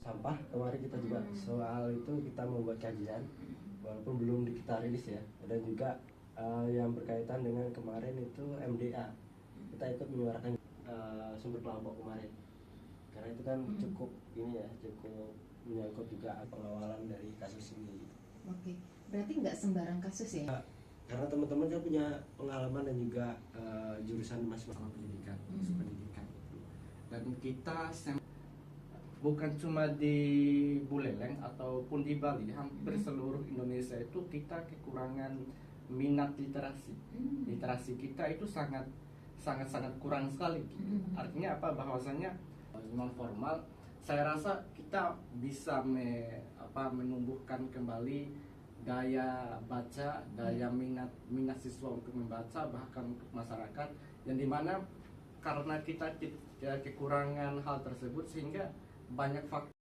sampah. Kemarin kita juga soal itu kita membuat kajian, walaupun belum kita rilis ya. Dan juga yang berkaitan dengan kemarin itu MDA, kita ikut menyuarakan sumber kelompok kemarin, karena itu kan cukup ini ya, cukup menyangkut juga pengawalan dari kasus ini. Oke, berarti nggak sembarang kasus ya? Karena teman-teman kan punya pengalaman dan juga jurusan masing-masing pendidikan, pendidikan. Dan kita bukan cuma di Buleleng ataupun di Bali, hampir seluruh Indonesia itu kita kekurangan minat literasi. Literasi kita itu sangat kurang sekali. Artinya apa? Bahwasanya non formal. Saya rasa kita bisa menumbuhkan kembali daya baca, daya minat siswa untuk membaca, bahkan untuk masyarakat, yang dimana karena kita kekurangan hal tersebut sehingga banyak faktor